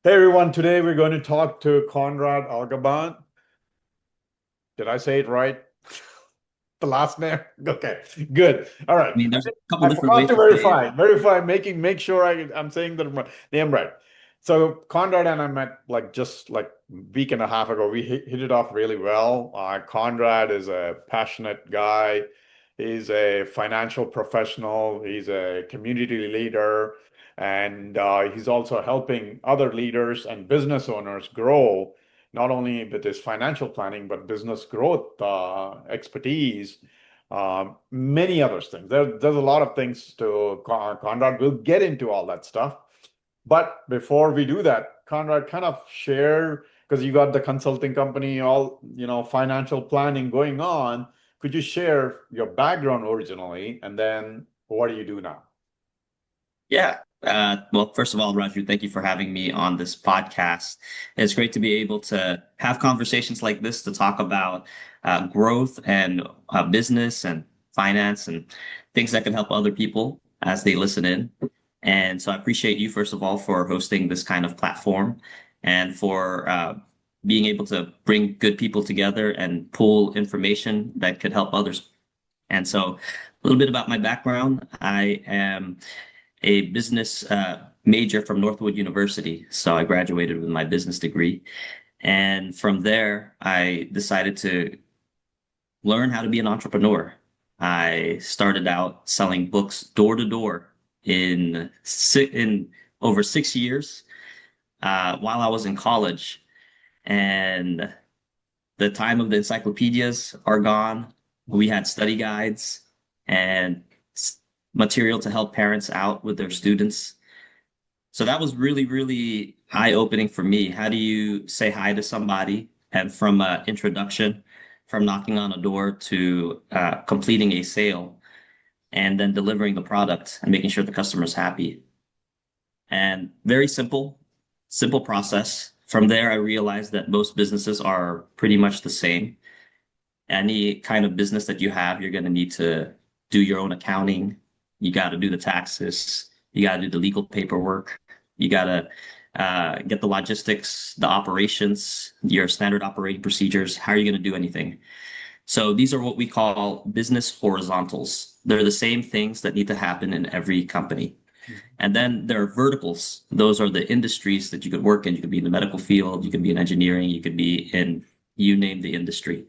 Hey everyone, today we're going to talk to Conrad Alagaban. Did I say it right? The last name? Okay, good. All right. I mean, there's a couple I different forgot ways to to say it. make sure I'm saying the name right. So Conrad and I met like just like week and a half ago. We hit it off really well. Conrad is a passionate guy. He's a financial professional. He's a community leader, and he's also helping other leaders and business owners grow, not only with his financial planning, but business growth expertise, many other things. There's a lot of things to Conrad. We'll get into all that stuff. But before we do that, Conrad, kind of share, because you got the consulting company, all, financial planning going on. Could you share your background originally, and then what do you do now? Yeah. Well, first of all, Raju, thank you for having me on this podcast. It's great to be able to have conversations like this to talk about growth and business and finance and things that can help other people as they listen in. And so I appreciate you, first of all, for hosting this kind of platform and for being able to bring good people together and pull information that could help others. And so, a little bit about my background. I am a business major from Northwood University. So, I graduated with my business degree. And from there, I decided to learn how to be an entrepreneur. I started out selling books door to door in over 6 years while I was in college. And the time of the encyclopedias are gone. We had study guides and material to help parents out with their students. So that was really, really eye-opening for me. How do you say hi to somebody? And from introduction, from knocking on a door to completing a sale, and then delivering the product and making sure the customer's happy. And very simple, simple process. From there, I realized that most businesses are pretty much the same. Any kind of business that you have, you're going to need to do your own accounting. You got to do the taxes. You got to do the legal paperwork. You got to get the logistics, the operations, your standard operating procedures. How are you going to do anything? So these are what we call business horizontals. They're the same things that need to happen in every company. And then there are verticals. Those are the industries that you could work in. You could be in the medical field, you could be in engineering, you could be in, you name the industry.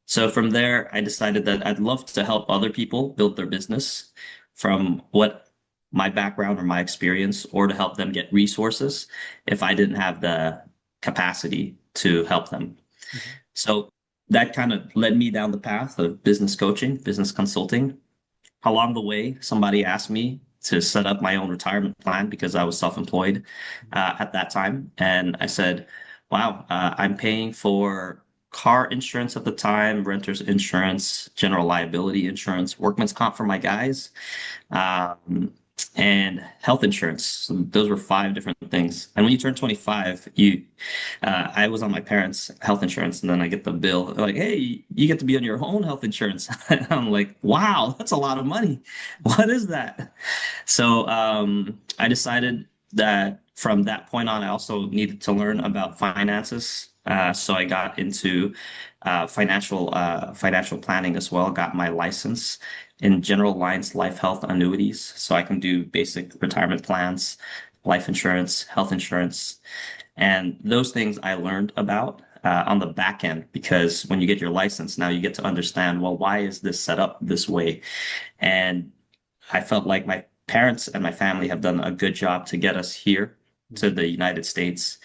So from there, I decided that I'd love to help other people build their business from what my background or my experience, or to help them get resources if I didn't have the capacity to help them. Mhm. So that kind of led me down the path of business coaching, business consulting. Along the way, somebody asked me to set up my own retirement plan because I was self-employed at that time. And I said, wow, I'm paying for car insurance at the time, renter's insurance, general liability insurance, workman's comp for my guys, um, and health insurance. So those were five different things. And when you turn 25, I was on my parents' health insurance, and then I get the bill like, "Hey, you get to be on your own health insurance." I'm like, "Wow, that's a lot of money. What is that?" So I decided that from that point on, I also needed to learn about finances. So I got into financial planning as well. Got my license in general lines, life, health, annuities, so I can do basic retirement plans, life insurance, health insurance, and those things I learned about on the back end, because when you get your license, now you get to understand, well, why is this set up this way? And I felt like my parents and my family have done a good job to get us here to the United States.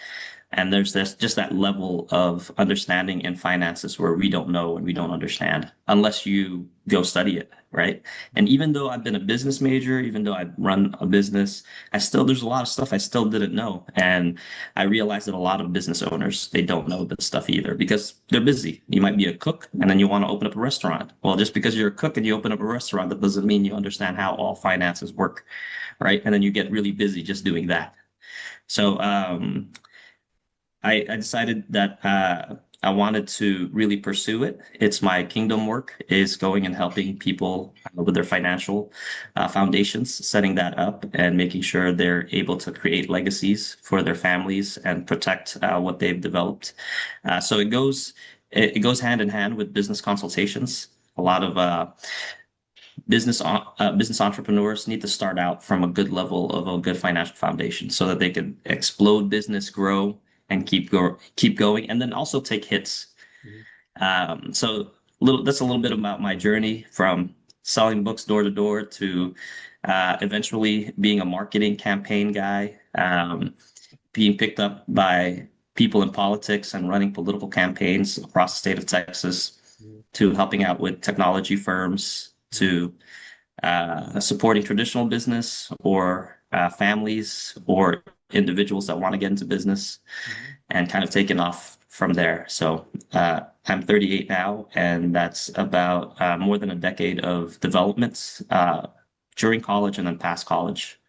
And there's this just that level of understanding in finances where we don't know and we don't understand unless you go study it, right? And even though I've been a business major, even though I run a business, there's a lot of stuff I still didn't know. And I realized that a lot of business owners, they don't know this stuff either because they're busy. You might be a cook and then you want to open up a restaurant. Well, just because you're a cook and you open up a restaurant, that doesn't mean you understand how all finances work, right? And then you get really busy just doing that. So I decided that I wanted to really pursue it. It's my kingdom work is going and helping people with their financial foundations, setting that up and making sure they're able to create legacies for their families and protect what they've developed. So it goes hand in hand with business consultations. A lot of business entrepreneurs need to start out from a good level of a good financial foundation so that they can explode business, grow, and keep going, and then also take hits. Mhm. So that's a little bit about my journey from selling books door to door to eventually being a marketing campaign guy, being picked up by people in politics and running political campaigns across the state of Texas, Mhm. to helping out with technology firms, to supporting traditional business or families or individuals that want to get into business, Mhm. and kind of taken off from there. So I'm 38 now, and that's about more than a decade of development during college and then past college.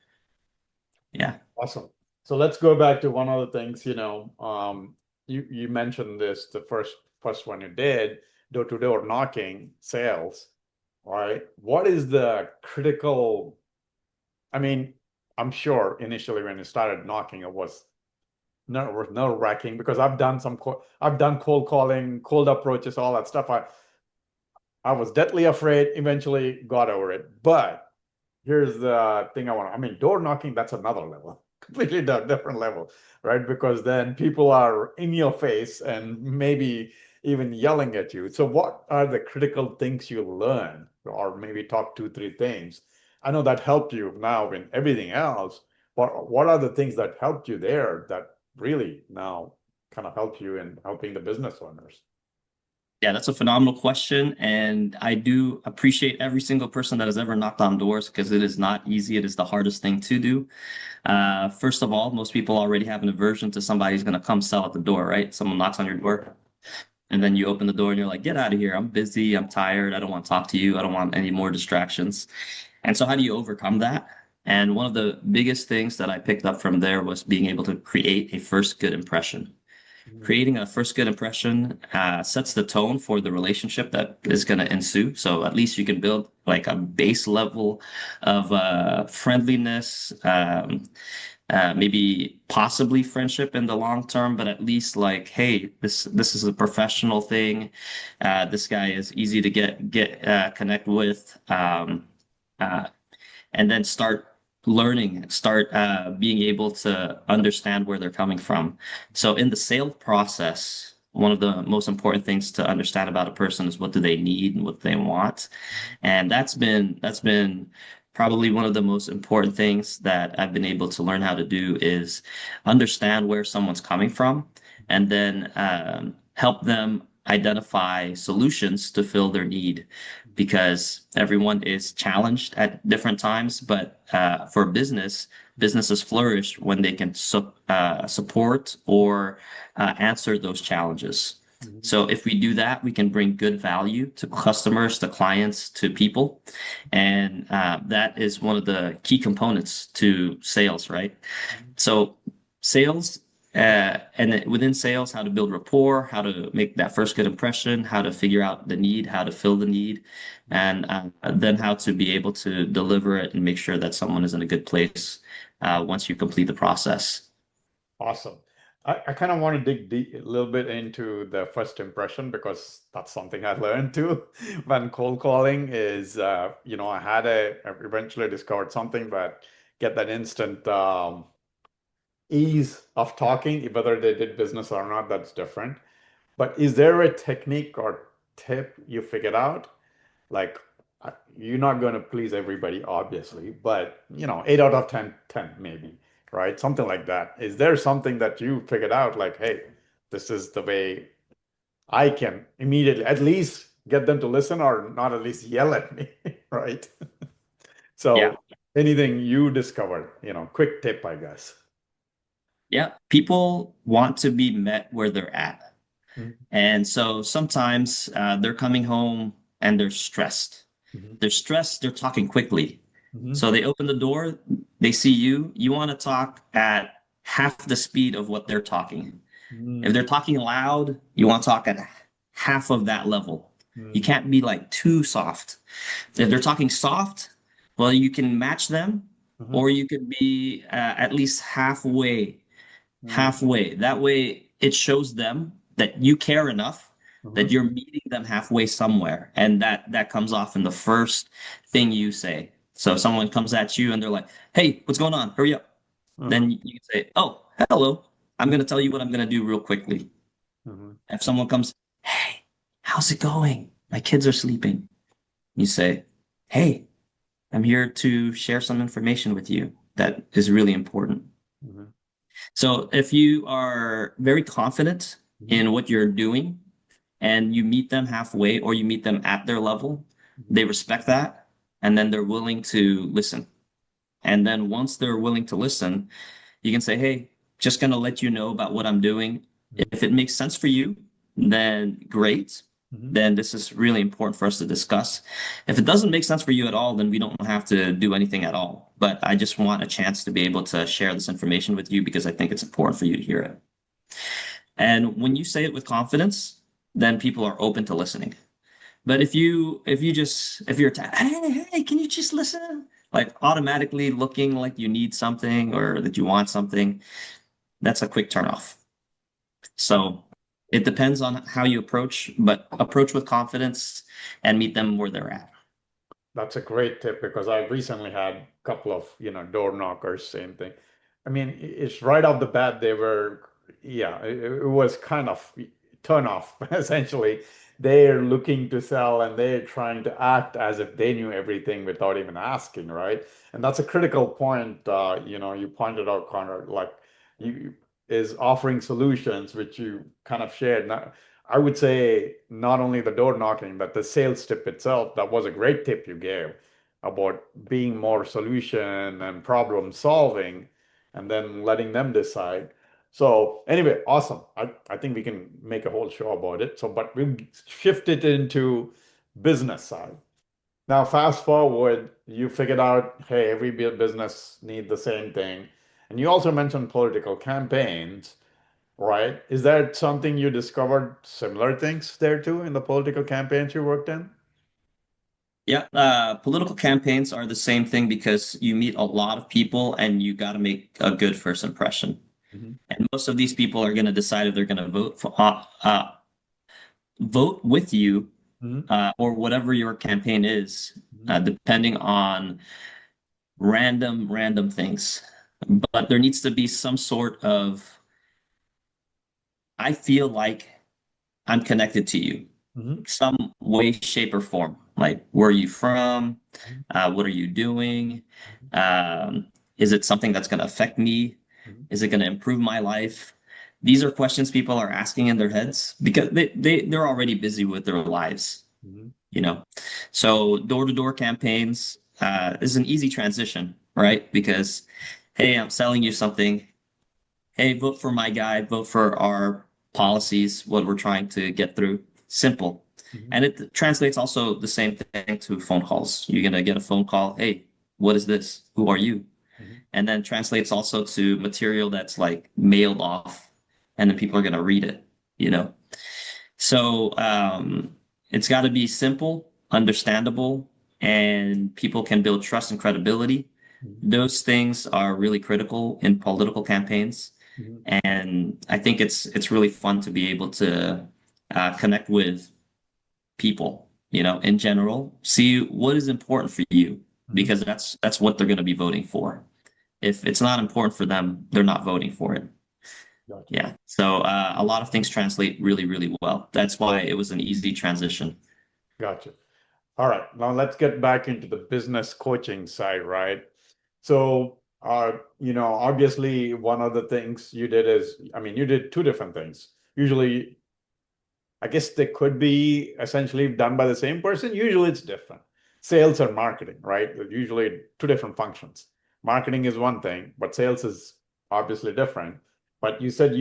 Yeah. Awesome. So let's go back to one of the things, you mentioned this, the first one you did, door-to-door knocking sales, right? What is the critical, I mean, I'm sure initially when you started knocking, it was nerve-wracking because I've done cold calling, cold approaches, all that stuff. I was deathly afraid, eventually got over it. But here's the thing I mean, door knocking, that's another level, completely different level, right? Because then people are in your face and maybe even yelling at you. So what are the critical things you learn, or maybe top two, three things? I know that helped you now in everything else, but what are the things that helped you there that really now kind of help you in helping the business owners? Yeah, that's a phenomenal question. And I do appreciate every single person that has ever knocked on doors because it is not easy. It is the hardest thing to do. First of all, most people already have an aversion to somebody who's going to come sell at the door, right? Someone knocks on your door and then you open the door and you're like, get out of here. I'm busy. I'm tired. I don't want to talk to you. I don't want any more distractions. And so, how do you overcome that? And one of the biggest things that I picked up from there was being able to create a first good impression. Mhm. Creating a first good impression sets the tone for the relationship that is going to ensue. So at least you can build like a base level of friendliness, maybe possibly friendship in the long term, but at least like, hey, this is a professional thing. This guy is easy to get connect with. Uh, and then start being able to understand where they're coming from. So in the sales process, one of the most important things to understand about a person is what do they need and what they want. And that's been probably one of the most important things that I've been able to learn how to do is understand where someone's coming from and then help them identify solutions to fill their need because everyone is challenged at different times. But for businesses flourish when they can support or answer those challenges. Mhm. So if we do that, we can bring good value to customers, to clients, to people. And that is one of the key components to sales, right? Mhm. So sales, and then within sales, how to build rapport, how to make that first good impression, how to figure out the need, how to fill the need, and then how to be able to deliver it and make sure that someone is in a good place once you complete the process. Awesome. I kind of want to dig deep, a little bit into the first impression because that's something I learned too when cold calling is, I eventually discovered something, but get that instant ease of talking, whether they did business or not, that's different. But is there a technique or tip you figured out? Like, you're not going to please everybody, obviously, but 8 out of 10, 10 maybe, right? Something like that. Is there something that you figured out, like, hey, this is the way I can immediately at least get them to listen or not at least yell at me, right? Yeah. So anything you discovered, quick tip, I guess. Yeah. People want to be met where they're at. Mhm. And so sometimes they're coming home and they're stressed. Mhm. They're stressed, they're talking quickly. Mhm. So they open the door, they see you want to talk at half the speed of what they're talking. If Mm, they're talking loud, you want to talk at half of that level. You mm, can't be like too soft. If they're talking soft, well, you can match them, mhm, or you could be at least halfway. mm, Halfway. That way, it shows them that you care enough that mhm, you're meeting them halfway somewhere, and that comes off in the first thing you say. So if someone comes at you and they're like, "Hey, what's going on? Hurry up!" mhm, Then you can say, "Oh, hello. I'm going to tell you what I'm going to do real quickly." mhm, If someone comes, "Hey, how's it going? My kids are sleeping." You say, "Hey, I'm here to share some information with you that is really important." mhm, So if you are very confident mhm, in what you're doing and you meet them halfway or you meet them at their level, mhm, they respect that and then they're willing to listen. And then once they're willing to listen, you can say, "Hey, just going to let you know about what I'm doing. mhm, If it makes sense for you, then great. mhm. Then this is really important for us to discuss. If it doesn't make sense for you at all, then we don't have to do anything at all. But I just want a chance to be able to share this information with you because I think it's important for you to hear it." And when you say it with confidence, then people are open to listening. But if you're hey, can you just listen? Like automatically looking like you need something or that you want something, that's a quick turnoff. So it depends on how you approach, but approach with confidence and meet them where they're at. That's a great tip because I recently had a couple of, door knockers, same thing. I mean, it's right off the bat, they were, yeah, it was kind of turn off, essentially. They're looking to sell and they're trying to act as if they knew everything without even asking, right? And that's a critical point, you pointed out, Conrad, like you is offering solutions, which you kind of shared. Now, I would say not only the door knocking, but the sales tip itself, that was a great tip you gave about being more solution and problem solving and then letting them decide. So anyway, awesome. I think we can make a whole show about it. So, but we'll shift it into business side. Now, fast forward, you figured out, hey, every business need the same thing. And you also mentioned political campaigns. Right. Is that something you discovered similar things there too in the political campaigns you worked in? Yeah, political campaigns are the same thing because you meet a lot of people and you got to make a good first impression. Hmm. And most of these people are going to decide if they're going to vote with you Hmm. or whatever your campaign is, Hmm. depending on random things. But there needs to be some sort of, I feel like I'm connected to you, Hmm. some way, shape, or form. Like, where are you from? What are you doing? Um, is it something that's going to affect me? Hmm. Is it going to improve my life? These are questions people are asking in their heads because they're already busy with their lives, Hmm. you know. So door-to-door campaigns is an easy transition, right? Because, hey, I'm selling you something. Hey, vote for my guy, vote for our policies, what we're trying to get through. Simple. Hmm. And it translates also the same thing to phone calls. You're gonna get a phone call, hey, what is this? Who are you? Hmm. And then translates also to material that's like mailed off, and then people are gonna read it, you know. So it's got to be simple, understandable, and people can build trust and credibility. Those things are really critical in political campaigns, Hmm. and I think it's really fun to be able to connect with people, in general, see what is important for you, Hmm. because that's what they're going to be voting for. If it's not important for them, they're not voting for it. Gotcha. Yeah. So a lot of things translate really well. That's why it was an easy transition. Gotcha. All right. Now let's get back into the business coaching side, right? So, obviously one of the things you did is, I mean, you did two different things. Usually I guess they could be essentially done by the same person. Usually it's different. Sales and marketing, right? They're usually two different functions. Marketing is one thing, but sales is obviously different. But you said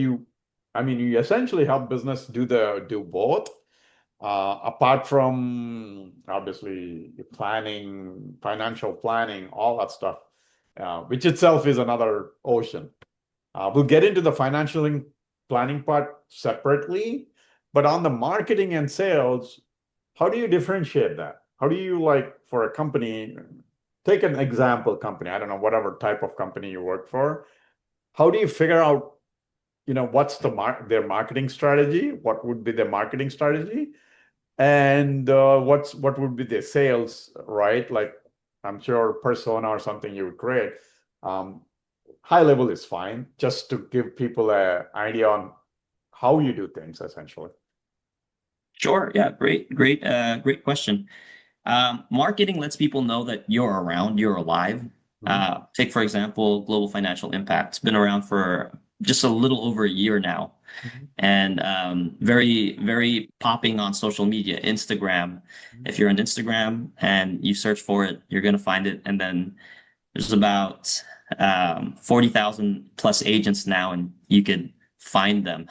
I mean, you essentially help business do both. Apart from obviously planning, financial planning, all that stuff, which itself is another ocean. We'll get into the financial planning part separately, but on the marketing and sales, how do you differentiate that? How do you like for a company, take an example company, I don't know, whatever type of company you work for, how do you figure out, what's their marketing strategy? What would be their marketing strategy? And what would be their sales, right? Like I'm sure persona or something you would create. High level is fine, just to give people an idea on how you do things, essentially. Sure. Yeah. Great question. Marketing lets people know that you're around, you're alive. Take, for example, Global Financial Impact. It's been around for just a little over a year now, and very, very popping on social media, Instagram. If you're on Instagram and you search for it, you're going to find it. And then there's about 40,000 plus agents now, and you can find them.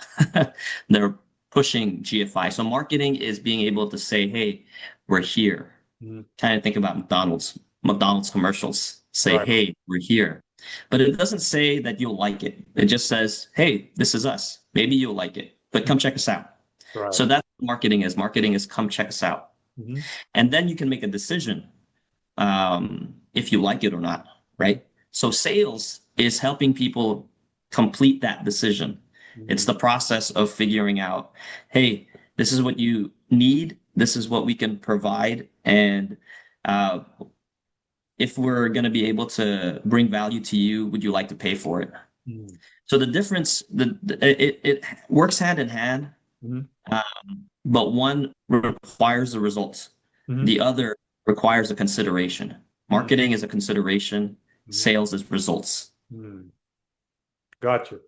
They're pushing GFI. So marketing is being able to say, hey, we're here. Kind of think about McDonald's commercials. Say, Right. hey, we're here. But it doesn't say that you'll like it. It just says, hey, this is us. Maybe you'll like it, but come check us out. Right. So that's what marketing is. Marketing is come check us out. And then you can make a decision if you like it or not, right? So sales is helping people complete that decision. It's the process of figuring out, hey, this is what you need. This is what we can provide. And if we're going to be able to bring value to you, would you like to pay for it? So the difference, it works hand in hand, but one requires the results. The other requires a consideration. Marketing is a consideration. Sales is results. Got you.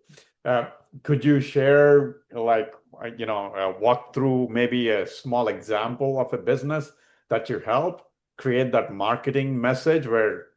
Could you share, like, walk through maybe a small example of a business that you helped create that marketing message where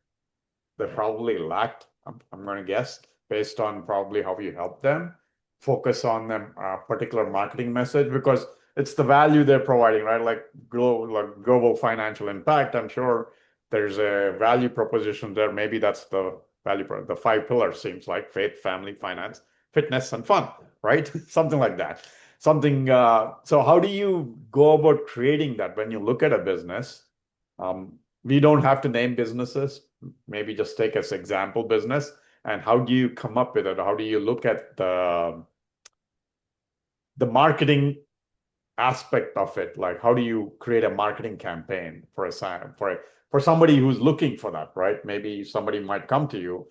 they probably lacked, I'm going to guess, based on probably how you help them focus on them particular marketing message, because it's the value they're providing, right? Like global financial impact. I'm sure there's a value proposition there. Maybe that's the value, the 5 pillars seems like: faith, family, finance, fitness, and fun, right? Something like that. Something. So how do you go about creating that when you look at a business? We don't have to name businesses. Maybe just take as example business. And how do you come up with it? How do you look at the marketing aspect of it? Like, how do you create a marketing campaign for somebody who's looking for that, right? Maybe somebody might come to you.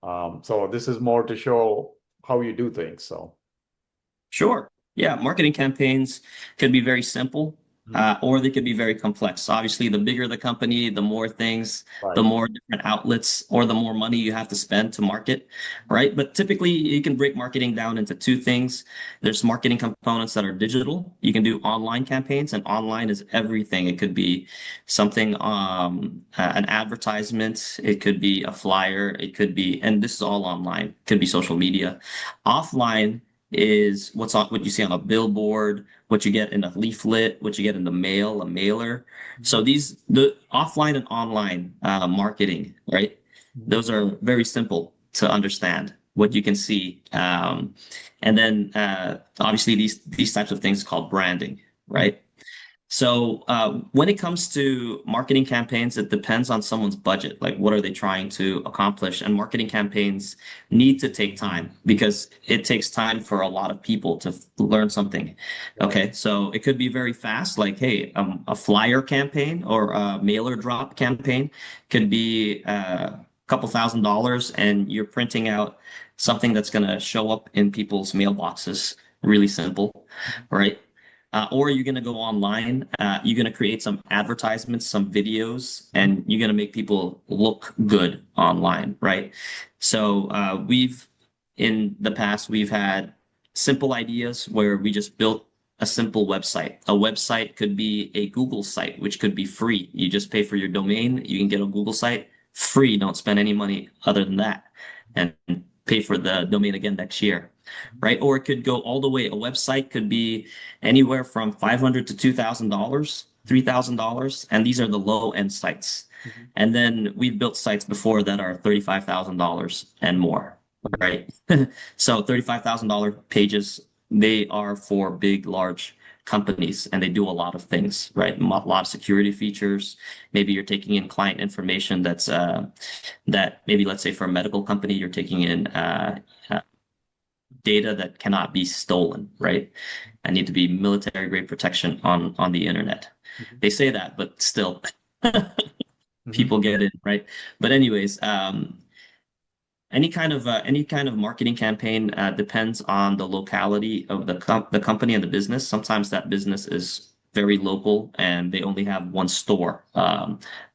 So this is more to show how you do things. So sure. Yeah, marketing campaigns could be very simple. Or they could be very complex. Obviously, the bigger the company, the more things, the more different outlets, or the more money you have to spend to market, right? But typically, you can break marketing down into 2 things. There's marketing components that are digital. You can do online campaigns, and online is everything. It could be something, an advertisement. It could be a flyer. It could be, and this is all online. It could be social media. Offline is what you see on a billboard, what you get in a leaflet, what you get in the mail, a mailer. So the offline and online marketing, right? Those are very simple to understand what you can see. And then obviously these types of things are called branding, right? So when it comes to marketing campaigns, it depends on someone's budget. Like, what are they trying to accomplish? And marketing campaigns need to take time, because it takes time for a lot of people to learn something. Okay, so it could be very fast, like, hey, a flyer campaign or a mailer drop campaign could be a couple $1,000s, and you're printing out something that's going to show up in people's mailboxes. Really simple, right? Or you're going to go online, you're going to create some advertisements, some videos, and you're going to make people look good online, right? So in the past, we've had simple ideas where we just built a simple website. A website could be a Google site, which could be free. You just pay for your domain, you can get a Google site free, don't spend any money other than that, and pay for the domain again next year. Right? Or it could go all the way. A website could be anywhere from $500 to $2,000, $3,000. And these are the low end sites. And then we've built sites before that are $35,000 and more. right? So $35,000 pages, they are for big, large companies and they do a lot of things, right? A lot of security features. Maybe you're taking in client information that maybe, let's say for a medical company, you're taking in data that cannot be stolen, right? And need to be military grade protection on the internet. Mhm. They say that, but still Mhm. people get in, right? But anyways, any kind of marketing campaign depends on the locality of the company and the business. Sometimes that business is very local and they only have one store,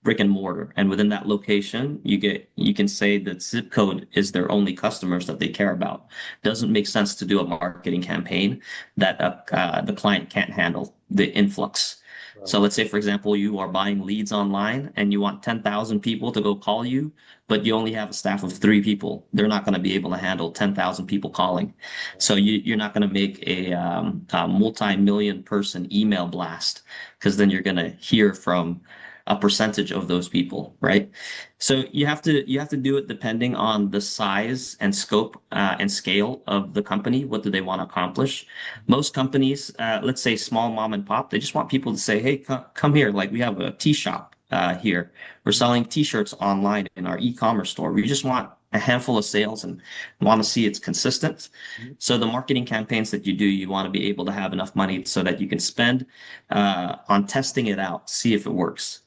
brick and mortar, and within that location, you can say that zip code is their only customers that they care about. Doesn't make sense to do a marketing campaign that the client can't handle the influx. So Right. let's say, for example, you are buying leads online and you want 10,000 people to go call you, but you only have a staff of 3 people. They're not going to be able to handle 10,000 people calling. So you're not going to make a multi-million person email blast because then you're going to hear from a percentage of those people, right? So you have to do it depending on the size and scope and scale of the company. What do they want to accomplish? Most companies, let's say small mom and pop, they just want people to say, "Hey, come here. Like we have a tea shop here. We're selling t-shirts online in our e-commerce store. We just want a handful of sales and want to see it's consistent." Mhm. So the marketing campaigns that you do, you want to be able to have enough money so that you can spend on testing it out, see if it works.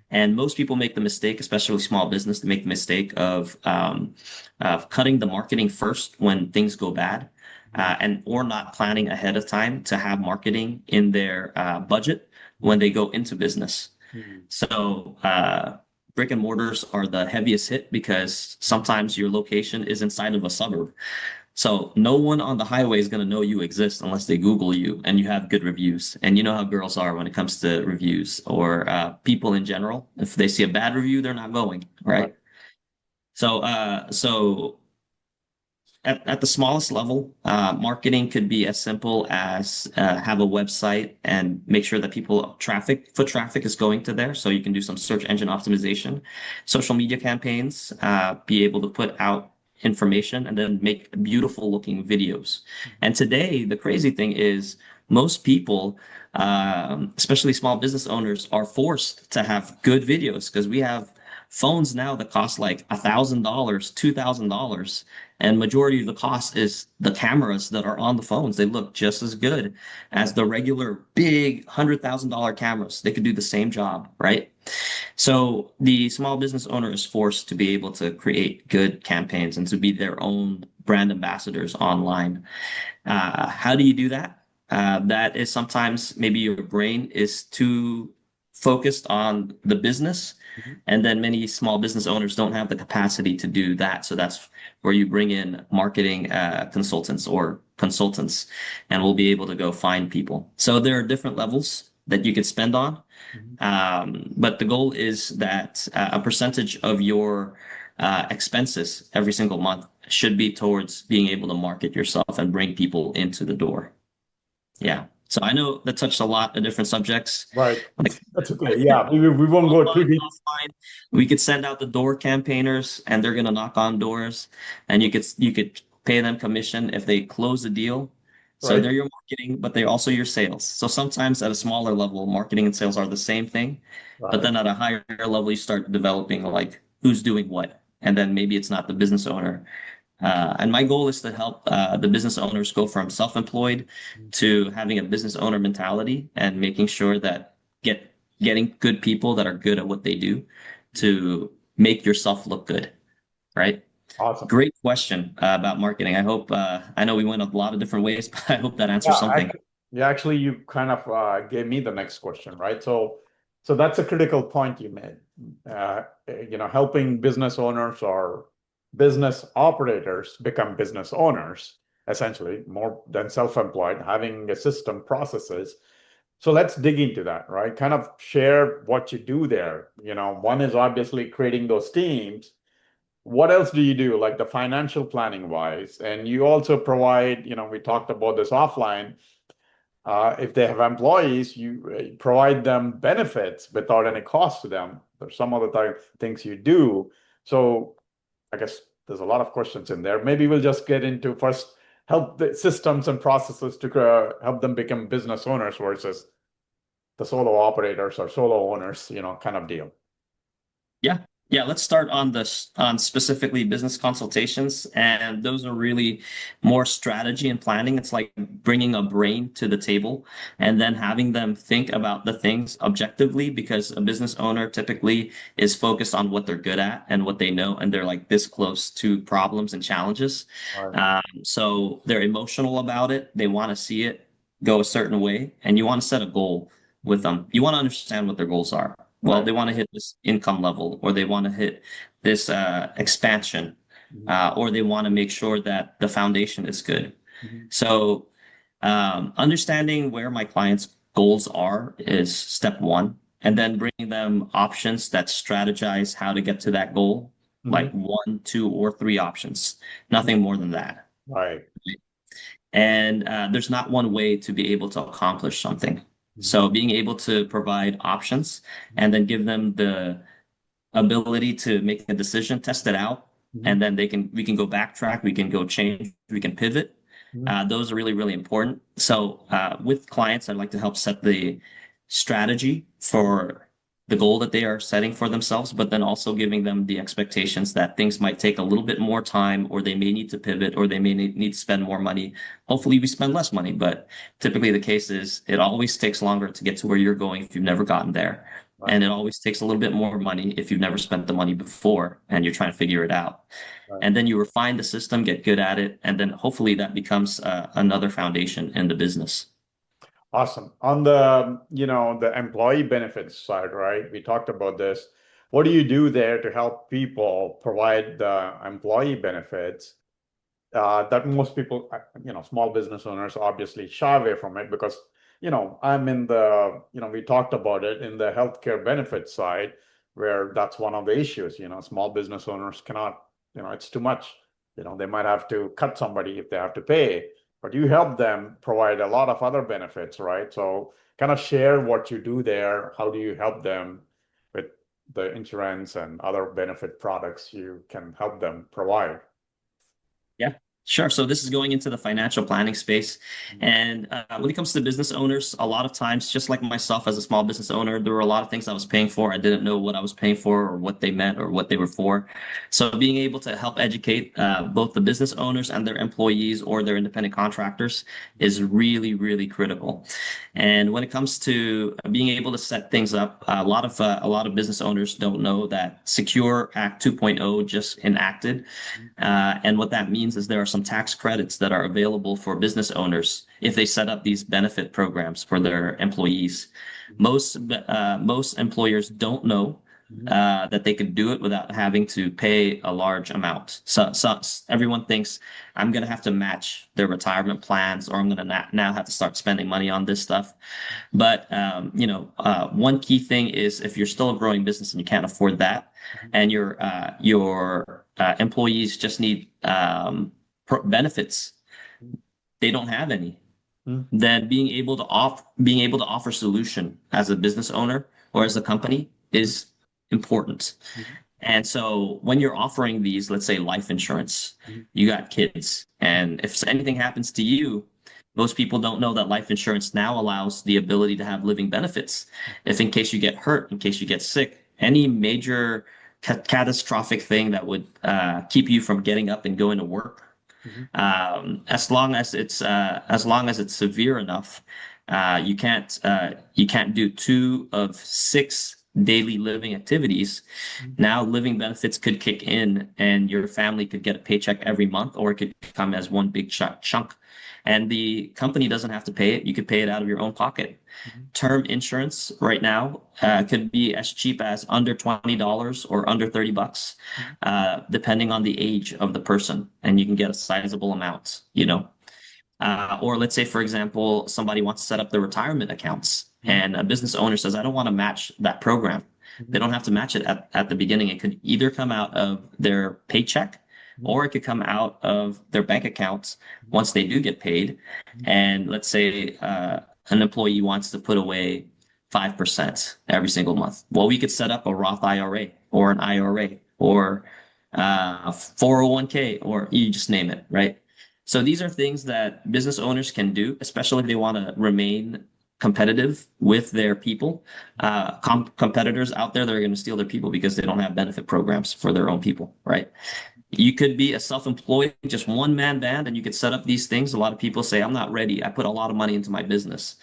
And most people make the mistake, especially small business, to make the mistake of cutting the marketing first when things go bad, and or not planning ahead of time to have marketing in their budget when they go into business. Mhm. So brick and mortars are the heaviest hit because sometimes your location is inside of a suburb. So no one on the highway is going to know you exist unless they Google you and you have good reviews. And you know how girls are when it comes to reviews or people in general. If they see a bad review, they're not going, Right. right? So at the smallest level, marketing could be as simple as have a website and make sure that foot traffic is going to there. So you can do some search engine optimization, social media campaigns, be able to put out information and then make beautiful looking videos. And today, the crazy thing is most people, especially small business owners, are forced to have good videos because we have phones now that cost like $1,000, $2,000, and majority of the cost is the cameras that are on the phones. They look just as good as the regular big $100,000 cameras. They could do the same job, right? So the small business owner is forced to be able to create good campaigns and to be their own brand ambassadors online. How do you do that? That is sometimes maybe your brain is too focused on the business, Mhm. and then many small business owners don't have the capacity to do that. So that's where you bring in marketing consultants or consultants, and we'll be able to go find people. So there are different levels that you could spend on, Mhm. but the goal is that a percentage of your expenses every single month should be towards being able to market yourself and bring people into the door. Yeah. So I know that touched a lot of different subjects. Right. Like That's okay. Yeah, we won't go too online, deep. offline, we could send out the door campaigners and they're gonna knock on doors and you could pay them commission if they close a deal. So Right. they're your marketing, but they're also your sales. So sometimes at a smaller level, marketing and sales are the same thing. But Right. then at a higher level, you start developing like who's doing what. And then maybe it's not the business owner. And my goal is to help the business owners go from self-employed to having a business owner mentality and making sure that getting good people that are good at what they do to make yourself look good, right? Awesome. Great question about marketing. I know we went a lot of different ways, but I hope that answers Yeah, something. actually, you kind of gave me the next question, right? So that's a critical point you made. Helping business owners or business operators become business owners, essentially, more than self-employed, having a system processes. So let's dig into that, right? Kind of share what you do there. One is obviously creating those teams. What else do you do, like the financial planning wise? And you also provide, we talked about this offline. If they have employees, you provide them benefits without any cost to them. There's some other things you do. So I guess there's a lot of questions in there. Maybe we'll just get into first help the systems and processes to help them become business owners versus the solo operators or solo owners, kind of deal. Yeah. Yeah, let's start on on specifically business consultations, and those are really more strategy and planning. It's like bringing a brain to the table and then having them think about the things objectively, because a business owner typically is focused on what they're good at and what they know, and they're like this close to problems and challenges. Right. So they're emotional about it. They want to see it go a certain way, and you want to set a goal with them. You want to understand what their goals are. Well, Right. they want to hit this income level, or they want to hit this expansion, Mhm. or they want to make sure that the foundation is good. Mhm. So, understanding where my clients' goals are is step one, and then bringing them options that strategize how to get to that goal, like Mhm. one, two, or three options, nothing more than that. Right. And there's not one way to be able to accomplish something. Mhm. So being able to provide options and then give them the ability to make a decision, test it out, Mhm. and then we can go backtrack, we can go change, we can pivot. Mhm. Those are really, really important. So with clients, I'd like to help set the strategy for the goal that they are setting for themselves, but then also giving them the expectations that things might take a little bit more time, or they may need to pivot, or they may need to spend more money. Hopefully, we spend less money, but typically the case is it always takes longer to get to where you're going if you've never gotten there. Right. And it always takes a little bit more money if you've never spent the money before and you're trying to figure it out. Right. And then you refine the system, get good at it, and then hopefully that becomes another foundation in the business. Awesome. On the employee benefits side, right? We talked about this. What do you do there to help people provide the employee benefits that most people, small business owners obviously shy away from it because, I'm in we talked about it in the healthcare benefits side where that's one of the issues, small business owners cannot, it's too much. They might have to cut somebody if they have to pay, but you help them provide a lot of other benefits, right? So kind of share what you do there. How do you help them with the insurance and other benefit products you can help them provide? Yeah, sure. So this is going into the financial planning space. Mhm. And when it comes to business owners, a lot of times, just like myself as a small business owner, there were a lot of things I was paying for. I didn't know what I was paying for or what they meant or what they were for. So being able to help educate both the business owners and their employees or their independent contractors is really, really critical. And when it comes to being able to set things up, a lot of business owners don't know that Secure Act 2.0 just enacted. And what that means is there are some tax credits that are available for business owners if they set up these benefit programs for their employees. Most employers don't know Mhm. that they could do it without having to pay a large amount. So everyone thinks I'm going to have to match their retirement plans, or I'm going to now have to start spending money on this stuff. But one key thing is if you're still a growing business and you can't afford that, and your employees just need benefits, they don't have any. Mhm. Then being able to offer solution as a business owner or as a company is important. Mhm. And so when you're offering these, let's say life insurance, Mhm. you got kids, and if anything happens to you, most people don't know that life insurance now allows the ability to have living benefits. If in case you get hurt, in case you get sick, any major catastrophic thing that would keep you from getting up and going to work, Mhm. as long as it's severe enough, you can't do two of six daily living activities. Mhm. Now living benefits could kick in and your family could get a paycheck every month, or it could come as one big chunk. And the company doesn't have to pay it. You could pay it out of your own pocket. Mhm. Term insurance right now could be as cheap as under $20 or under $30, Mhm. depending on the age of the person, and you can get a sizable amount, you know. Or let's say, for example, somebody wants to set up their retirement accounts, Mhm. and a business owner says, I don't want to match that program. They Mhm. don't have to match it at the beginning. It could either come out of their paycheck, Mhm. or it could come out of their bank accounts Mhm. once they do get paid. Mhm. And let's say an employee wants to put away 5% every single month. Well, we could set up a Roth IRA or an IRA or 401k, or you just name it, right? So these are things that business owners can do, especially if they want to remain competitive with their people. Competitors out there that are going to steal their people because they don't have benefit programs for their own people, right? You could be a self-employed, just one man band, and you could set up these things. A lot of people say, I'm not ready. I put a lot of money into my business.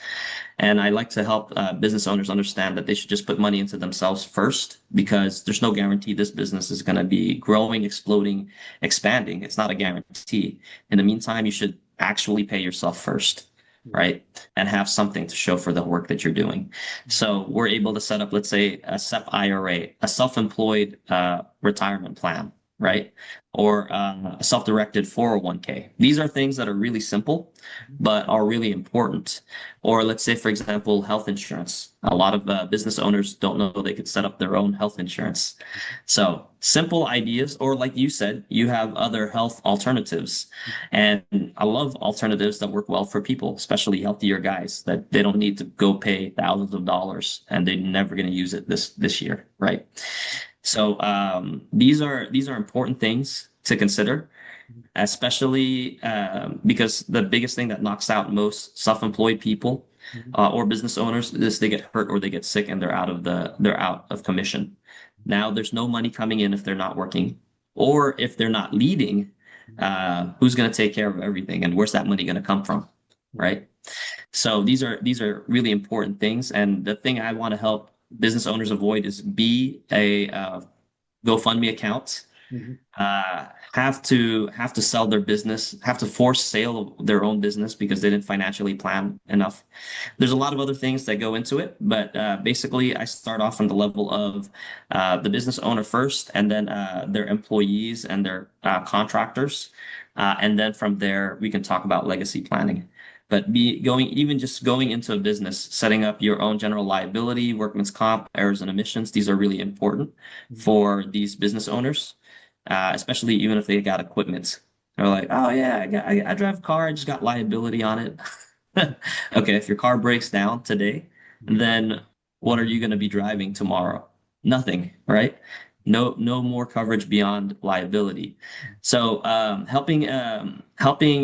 And I like to help business owners understand that they should just put money into themselves first, because there's no guarantee this business is going to be growing, exploding, expanding. It's not a guarantee. In the meantime, you should actually pay yourself first, right? And have something to show for the work that you're doing. So we're able to set up, let's say, a SEP IRA, a self-employed retirement plan, right? Or a self-directed 401k. These are things that are really simple, but are really important. Or let's say, for example, health insurance. A lot of business owners don't know they could set up their own health insurance. So simple ideas, or like you said, you have other health alternatives. And I love alternatives that work well for people, especially healthier guys, that they don't need to go pay thousands of dollars and they're never going to use it this year, right? So these are important things to consider, especially because the biggest thing that knocks out most self-employed people or business owners is they get hurt or they get sick and they're out of commission. Now there's no money coming in if they're not working, or if they're not leading. Who's going to take care of everything, and where's that money going to come from, right? So these are really important things, and the thing I want to help business owners avoid is be a GoFundMe account. Have to sell their business, have to force sale of their own business because they didn't financially plan enough. There's a lot of other things that go into it, but basically I start off on the level of the business owner first, and then their employees and their contractors, and then from there we can talk about legacy planning. But just going into a business, setting up your own general liability, workman's comp, errors and omissions, these are really important for these business owners, especially even if they got equipment. They're like, oh yeah, I drive a car, I just got liability on it. Okay, if your car breaks down today, then what are you going to be driving tomorrow? Nothing, right? No more coverage beyond liability. So helping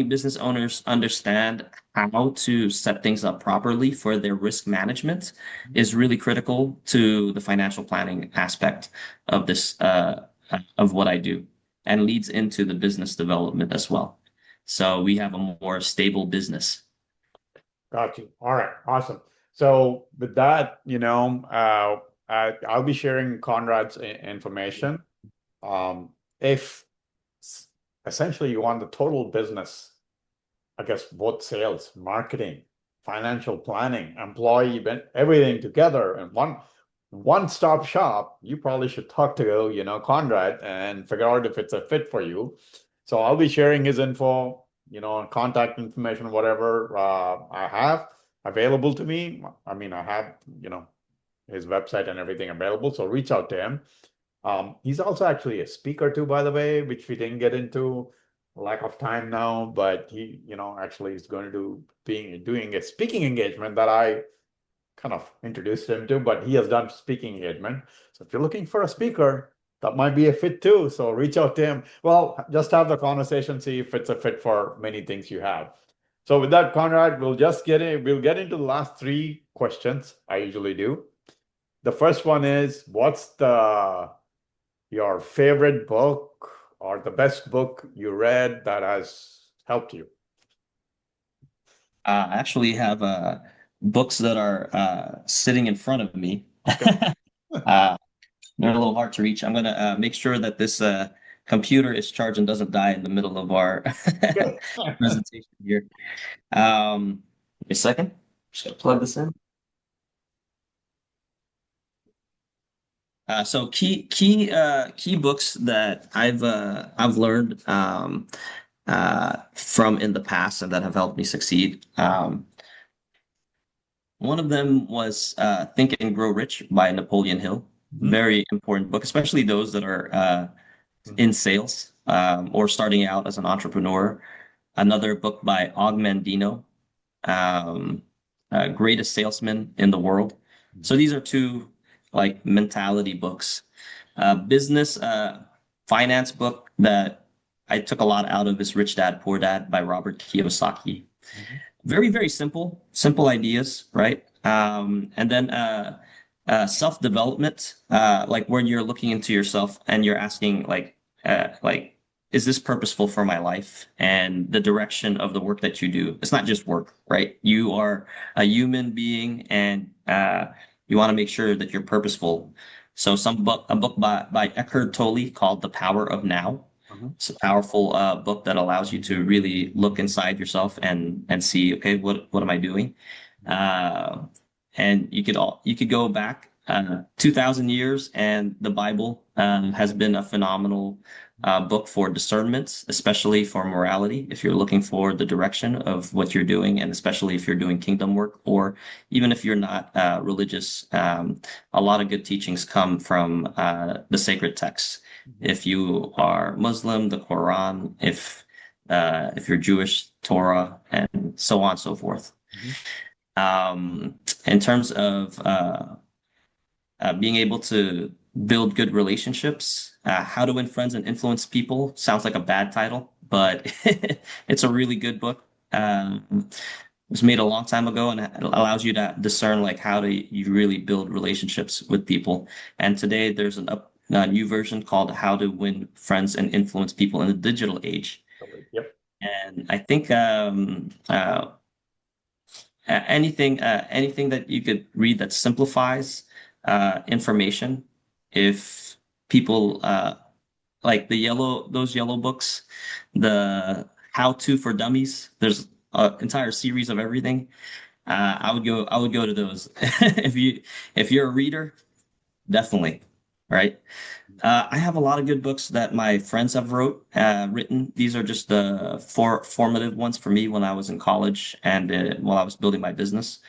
business owners understand how to set things up properly for their risk management is really critical to the financial planning aspect of this of what I do, and leads into the business development as well. So we have a more stable business. Got you. All right. Awesome. So with that, I'll be sharing Conrad's information. If essentially you want the total business, I guess both sales, marketing, financial planning, employee event, everything together in one-stop shop, you probably should talk to, Conrad, and figure out if it's a fit for you. So I'll be sharing his info, contact information, whatever I have available to me. I mean, I have, his website and everything available. So reach out to him. He's also actually a speaker too, by the way, which we didn't get into, lack of time now, but he, actually is going to doing a speaking engagement that I kind of introduced him to, but he has done speaking engagement. So if you're looking for a speaker, that might be a fit too. So reach out to him. Well, just have the conversation, see if it's a fit for many things you have. So with that, Conrad, we'll get into the last three questions I usually do. The first one is, what's your favorite book or the best book you read that has helped you? I actually have books that are sitting in front of me. Okay. They're a little hard to reach. I'm gonna make sure that this computer is charged and doesn't die in the middle of our presentation here. A second. Just gonna plug this in. So key books that I've learned from in the past and that have helped me succeed. One of them was Think and Grow Rich by Napoleon Hill. Very important book, especially those that are in sales or starting out as an entrepreneur. Another book by Og Mandino, Greatest Salesman in the World. So these are two like mentality books. Business finance book that I took a lot out of is Rich Dad, Poor Dad by Robert Kiyosaki. Very, very simple ideas, right? And then self-development, like when you're looking into yourself and you're asking like, is this purposeful for my life? And the direction of the work that you do. It's not just work, right? You are a human being and you want to make sure that you're purposeful. So a book by Eckhart Tolle called The Power of Now. It's a powerful book that allows you to really look inside yourself and see, okay, what am I doing? And you could go back 2,000 years, and the Bible has been a phenomenal book for discernment, especially for morality. If you're looking for the direction of what you're doing, and especially if you're doing kingdom work, or even if you're not religious, a lot of good teachings come from the sacred texts. If you are Muslim, the Quran, if you're Jewish, Torah, and so on and so forth. In terms of being able to build good relationships, How to Win Friends and Influence People sounds like a bad title, but it's a really good book. It was made a long time ago, and it allows you to discern like how do you really build relationships with people. And today there's a new version called How to Win Friends and Influence People in the Digital Age. Yep. And I think anything that you could read that simplifies information. If people like those yellow books, the How To for Dummies, there's an entire series of everything. I would go to those. If you're a reader, definitely, right? I have a lot of good books that my friends have written. These are just the formative ones for me when I was in college and while I was building my business.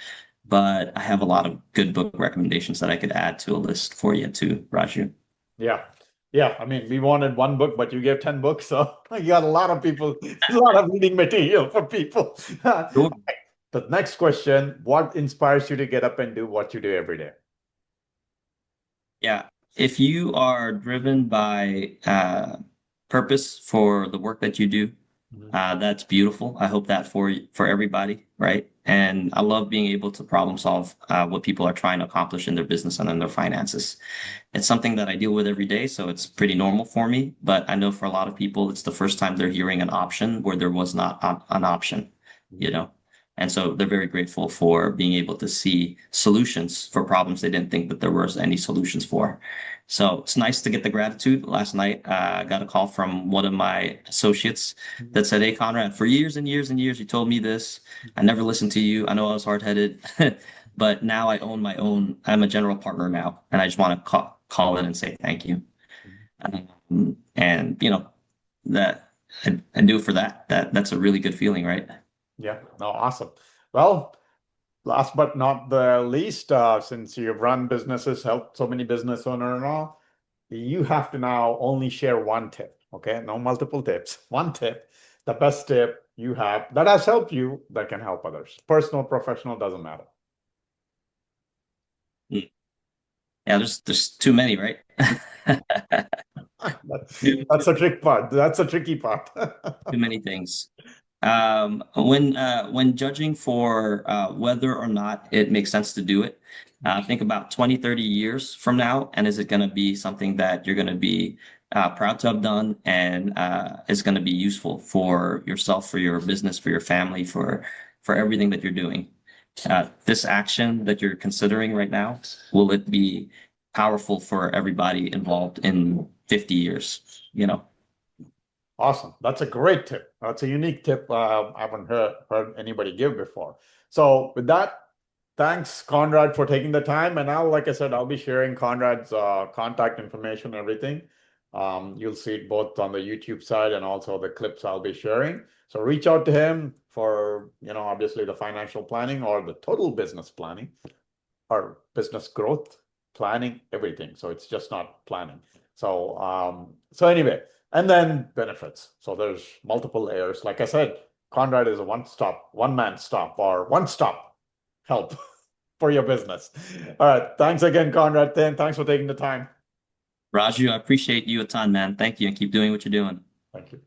But I have a lot of good book recommendations that I could add to a list for you too, Raju. Yeah. Yeah. I mean, we wanted one book, but you gave 10 books. So you got a lot of people, a lot of reading material for people. Sure. The next question, what inspires you to get up and do what you do every day? Yeah. If you are driven by purpose for the work that you do, that's beautiful. I hope that for everybody, right? And I love being able to problem solve what people are trying to accomplish in their business and in their finances. It's something that I deal with every day, so it's pretty normal for me. But I know for a lot of people, it's the first time they're hearing an option where there was not an option, you know? And so they're very grateful for being able to see solutions for problems they didn't think that there was any solutions for. So it's nice to get the gratitude. Last night, I got a call from one of my associates that said, "Hey, Conrad, for years and years and years, you told me this. I never listened to you. I know I was hard-headed, but now I own my own. I'm a general partner now, and I just want to call in and say thank you." And you know that and do it for that. That's a really good feeling, right? Yeah. No, awesome. Well, last but not the least, since you've run businesses, helped so many business owners and all, you have to now only share one tip. Okay. No multiple tips. One tip, the best tip you have that has helped you that can help others. Personal, professional, doesn't matter. Yeah, there's too many, right? That's a trick part. That's a tricky part. Too many things. When judging for whether or not it makes sense to do it, think about 20, 30 years from now, and is it going to be something that you're going to be proud to have done and is going to be useful for yourself, for your business, for your family, for everything that you're doing? This action that you're considering right now, will it be powerful for everybody involved in 50 years? You know? Awesome. That's a great tip. That's a unique tip I haven't heard anybody give before. So with that, thanks, Conrad, for taking the time. And now, like I said, I'll be sharing Conrad's contact information, everything. You'll see it both on the YouTube side and also the clips I'll be sharing. So reach out to him for, obviously the financial planning or the total business planning or business growth planning, everything. So it's just not planning. So anyway, and then benefits. So there's multiple layers. Like I said, Conrad is a one-man stop or one-stop help for your business. All right. Thanks again, Conrad. Thanks for taking the time. Raju, I appreciate you a ton, man. Thank you, and keep doing what you're doing. Thank you.